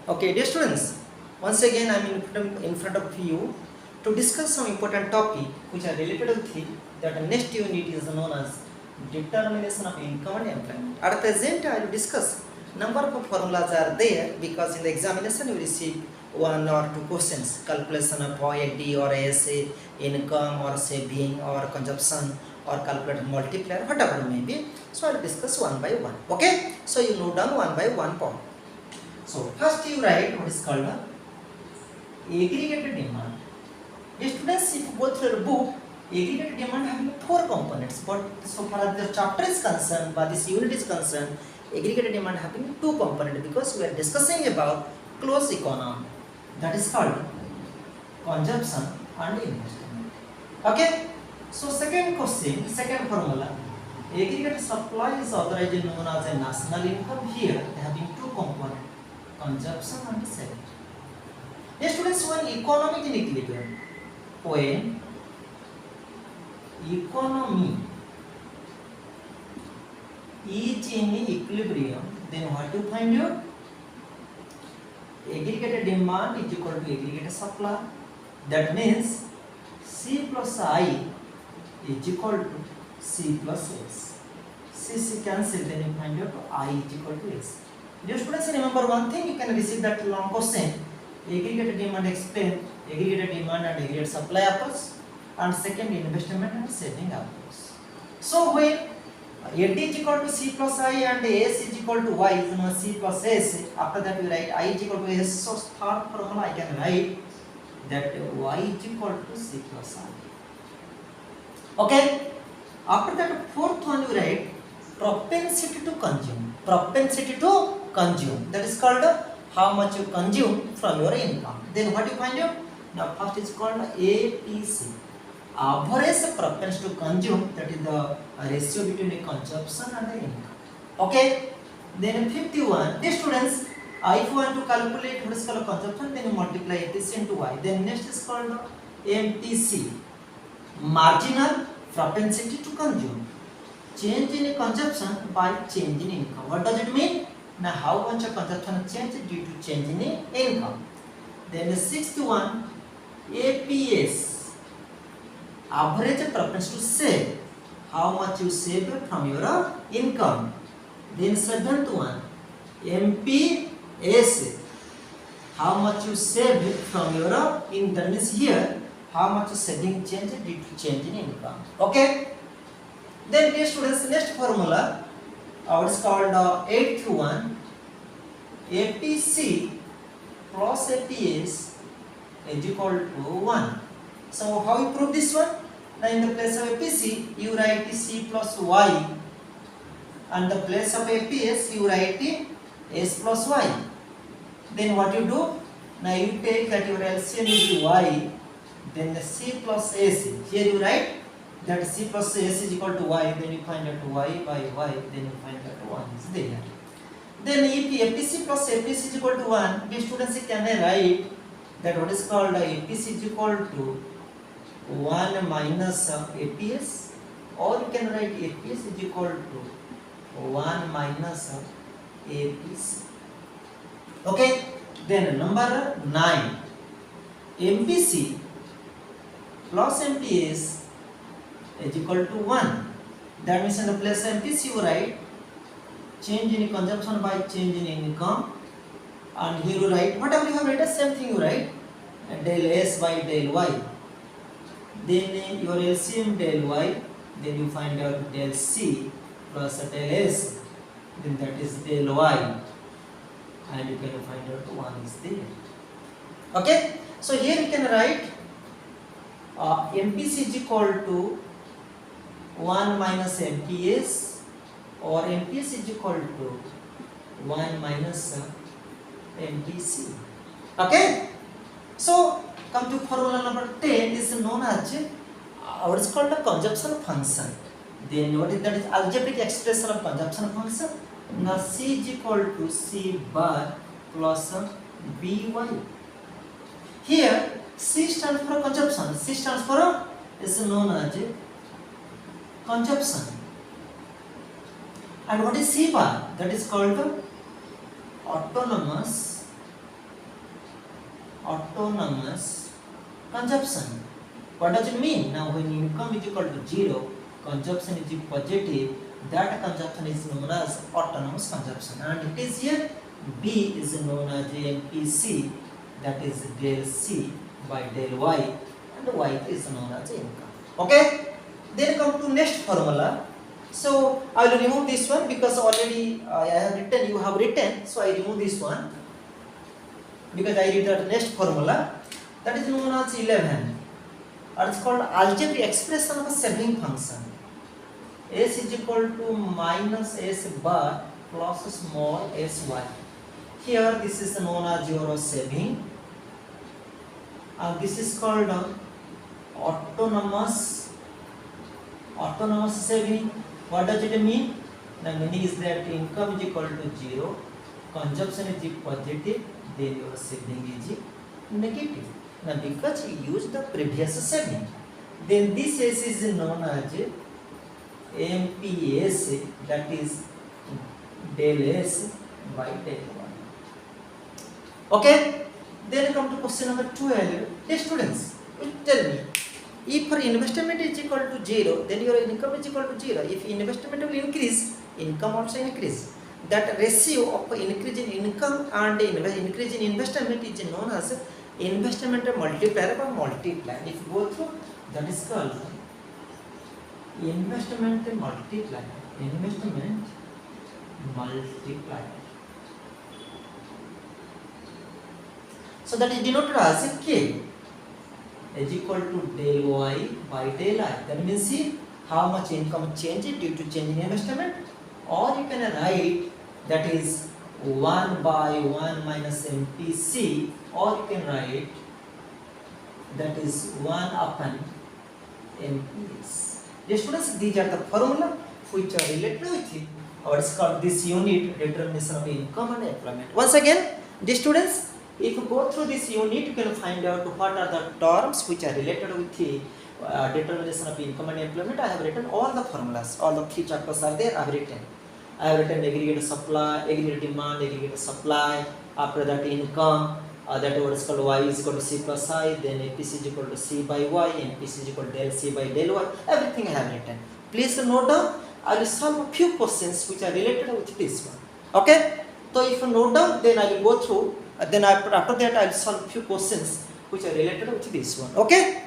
Okay, dear students, once again I am in front of you to discuss some important topic which are related with it. That next unit is known as determination of income and employment. At present, I will discuss number of formulas are there because in the examination you receive one or two questions: calculation of AD or ASA, income or saving or consumption or calculate multiplier, whatever it may be. So I will discuss one by one. Okay, so you note down one by one point. So first you write what is called aggregated demand. The students, if you go through your book, aggregated demand having four components. But so far as the chapter is concerned, but this unit is concerned, aggregated demand having two components because we are discussing about closed economy. That is called consumption and investment. Okay. So second question, second formula. Aggregate supply is authorized known as a national income. Here having two components, consumption and saving. Yes, students, when economy is in equilibrium, when economy is in equilibrium, then what you find out? Aggregated demand is equal to aggregated supply. That means C plus I is equal to C plus S. C cancel, then you find out I is equal to S. Dear students, remember one thing, you can receive that long question. Aggregated demand explain aggregated demand and aggregate supply occurs, and second investment and saving occurs. So when AD is equal to C plus I and S is equal to Y is known as C plus S, after that we write I is equal to S. So third formula I can write that Y is equal to C plus I. Okay. After that fourth one you write propensity to consume. Propensity to consume. That is called how much you consume from your income. Then what you find out? Now first is called APC. Average propensity to consume. That is the ratio between the consumption and the income. Okay. Then fifth one. These students, if you want to calculate what is called consumption, then you multiply APC into Y. Then next is called MPC. Marginal propensity to consume. Change in consumption by change in income. What does it mean? Now how much of consumption change due to change in income. Then the sixth one, APS, average propensity to save. How much you save from your income. Then seventh one, MPS, how much you save from your income. That means here how much saving change due to change in income. Okay. Then dear students, next formula, what is called eighth one, APC plus APS is equal to 1. So how you prove this one? Now in the place of APC you write C plus Y, and the place of APS you write S plus Y. Then what you do? Now you take that your LCM is Y, then the C plus S. Here you write that C plus S is equal to Y, then you find out Y by Y, then you find out 1 is there. Then if APC plus APS is equal to 1, the students can write that what is called APC is equal to 1 minus APS, or you can write APS is equal to 1 minus APC. Okay, then number 9, MPC plus MPS is equal to 1. That means in the place of MPC you write change in consumption by change in income, and here you write whatever you have written, same thing you write del S by del Y. Then your LCM del Y, then you find out del C plus del S, then that is del Y, and you can find out 1 is there. Okay, so here you can write MPC is equal to 1 minus MPS, or MPS is equal to 1 minus MPC. Okay, so come to formula number 10 is known as what is called the consumption function. Then what is that? Is algebraic expression of consumption function. Now C is equal to C bar plus BY. Here C stands for consumption. C stands for is known as consumption. And what is C bar? That is called autonomous autonomous consumption. What does it mean? Now when income is equal to 0, consumption is positive, that consumption is known as autonomous consumption, and it is here B is known as MPC, that is del C by del Y, and Y is known as income. Okay, then come to next formula. So I will remove this one because already I have written, you have written, so I remove this one because I read that next formula, that is known as 11, or it's called algebraic expression of a saving function. S is equal to minus S bar plus small sy. Here this is known as your saving, and this is called autonomous saving. What does it mean? The meaning is that income is equal to 0, consumption is positive, then your saving is negative. Now because you use the previous saving, then this S is known as MPS, that is del S by del Y. Okay, then come to question number 12. Hey students, tell me, if your investment is equal to 0, then your income is equal to 0. If investment will increase, income also increase. That ratio of increase in income and increase in investment is known as investment multiplier or multiplier. If you go through, that is called investment multiplier. Investment multiplier. So that is denoted as K is equal to del Y by del I. That means see how much income changes due to change in investment, or you can write that is 1 by 1 minus MPC, or you can write that is 1 upon MPS. Dear students, these are the formula which are related with it. What is called this unit, determination of income and employment. Once again, dear students, if you go through this unit, you can find out what are the terms which are related with the determination of income and employment. I have written all the formulas, all the 3 chapters are there. I have written aggregate supply, aggregate demand, aggregate supply. After that, income, that what is called Y is equal to C plus I, then APC is equal to C by Y, MPC is equal to del C by del Y. Everything I have written. Please note down. I will solve a few questions which are related with this one. Okay? So if you note down, then I will go through. Then after that, I will solve a few questions which are related with this one. Okay?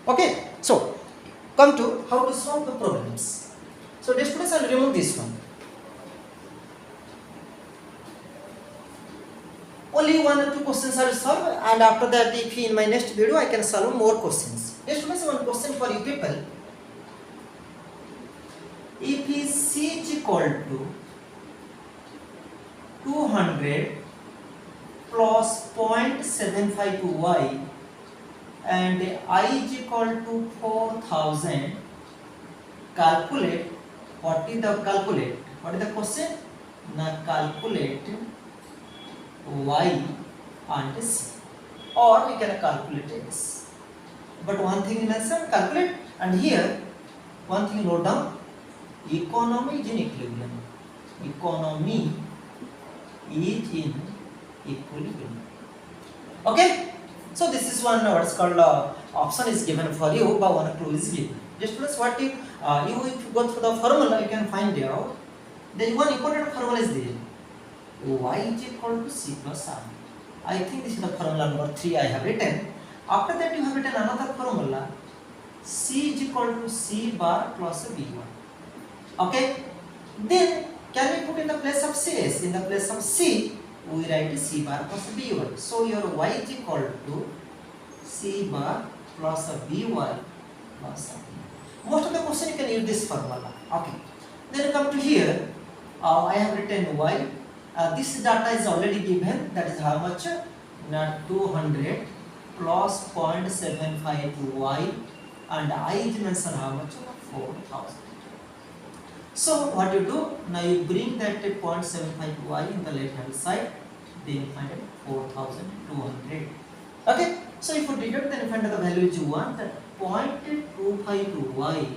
Okay. So come to how to solve the problems. So this students, I will remove this one. Only 1 or 2 questions I will solve, and after that, if in my next video I can solve more questions. This students, one question for you people. If C is equal to 200 plus 0.75 Y and I is equal to 4000, calculate. What is the question? Now calculate Y and C, or we can calculate X. But one thing in answer, calculate, and here one thing note down, economy is in equilibrium. Economy is in equilibrium. Okay? So this is one what's called option is given for you, but one clue is given. Just plus what if you go through the formula, you can find out there one important formula is there. Y is equal to C plus I. I think this is the formula number 3 I have written. After that, you have written another formula. C is equal to C bar plus B1. Okay? Then can we put in the place of C? Yes, in the place of C, we write C bar plus B1. So your Y is equal to C bar plus B1 plus B. Most of the question you can use this formula. Okay. Then come to here. I have written Y. This data is already given. That is how much? Now 200 plus 0.75 Y, and I is mentioned how much? 4000. So what you do? Now you bring that 0.75 Y in the left hand side. Then you find 4200. Okay. So if you deduct, then you find the value is 1. That 0.25 Y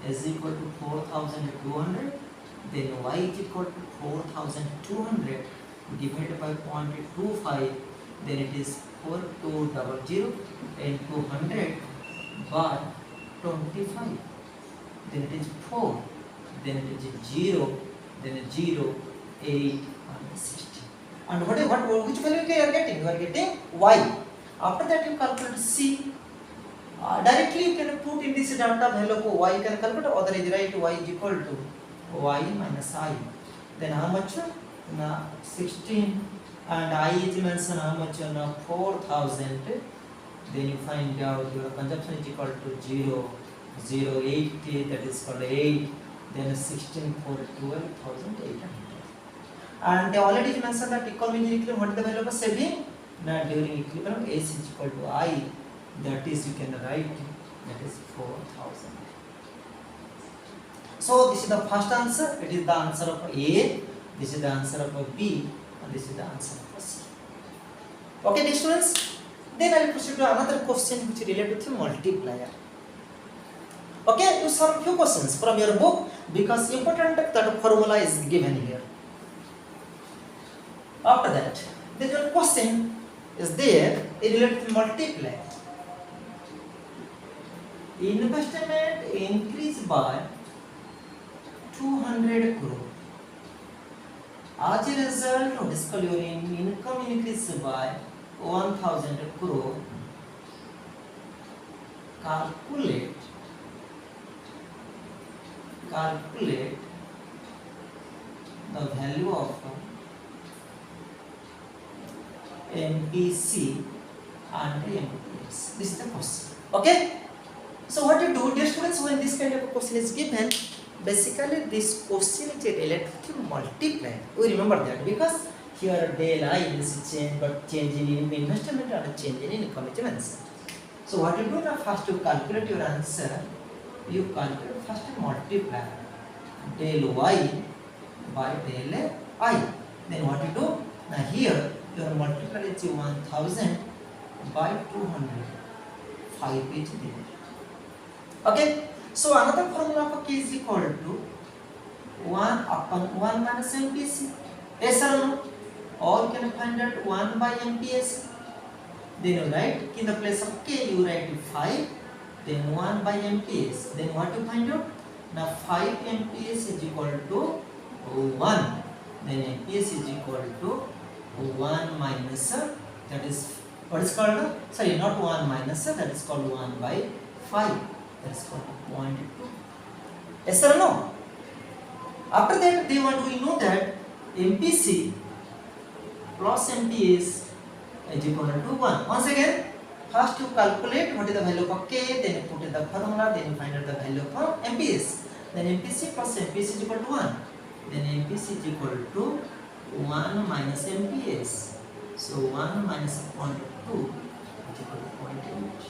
is equal to 4200. Then Y is equal to 4200 divided by 0.25, then it is 4200 into 100 by 25. Then it is 4. Then it is 0. Then 0, 8 and 16. And which value you are getting? You are getting y. After that you calculate c. Directly you can put in this data value of y, you can calculate, otherwise write y is equal to y minus I. Then how much? 16, and I is mentioned how much? 4000. Then you find out your consumption is equal to 0, 0, 80, that is called 8. Then 16 for 12,800. And they already mentioned that equilibrium, what is the value of saving? Now during equilibrium, S is equal to I. That is, you can write, that is 4000. So this is the first answer. It is the answer of A. This is the answer of B. And this is the answer of C. Okay, dear students. Then I will proceed to another question which is related to multiplier. Okay, you solve few questions from your book because important that formula is given here. After that, the one question is there related to multiplier. Investment increased by 200 crore. As a result of this, your income increased by 1000 crore. Calculate the value of MPC and MPS. This is the question. Okay. So what you do, dear students, when this kind of a question is given, basically this question is related to multiplier. We remember that because here del I is change, but change in investment or change in income is mentioned. So what you do now, first you calculate your answer. You calculate first multiplier del y by del I. Then what you do? Now here your multiplier is 1000 by 200. 5 is there. Okay. So another formula for K is equal to 1 upon 1 minus MPC. Yes or no? Or you can find out 1 by MPS. Then you write in the place of K you write 5. Then 1 by MPS. Then what you find out? Now 5 MPS is equal to 1. Then MPS is equal to 1 minus, that is what is called, sorry, not 1 minus, that is called 1 by 5. That is called 0.2. Yes or no? After that, we know that MPC plus MPS is equal to 1. Once again, first you calculate what is the value of K, then you put in the formula, then you find out the value of MPS. Then MPC plus MPS is equal to 1. Then MPC is equal to 1 minus MPS. So 1 minus 0.2 is equal to 0.8.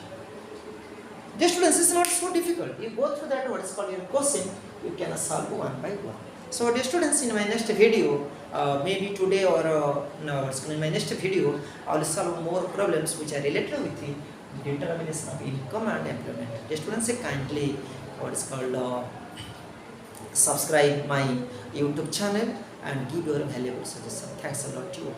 Dear students, this is not so difficult. You go through that, what is called your question, you can solve one by one. So dear students, in my next video, maybe today or in my next video, I will solve more problems which are related with the determination of income and employment. Dear students, kindly what is called subscribe my YouTube channel and give your valuable suggestion. Thanks a lot to you.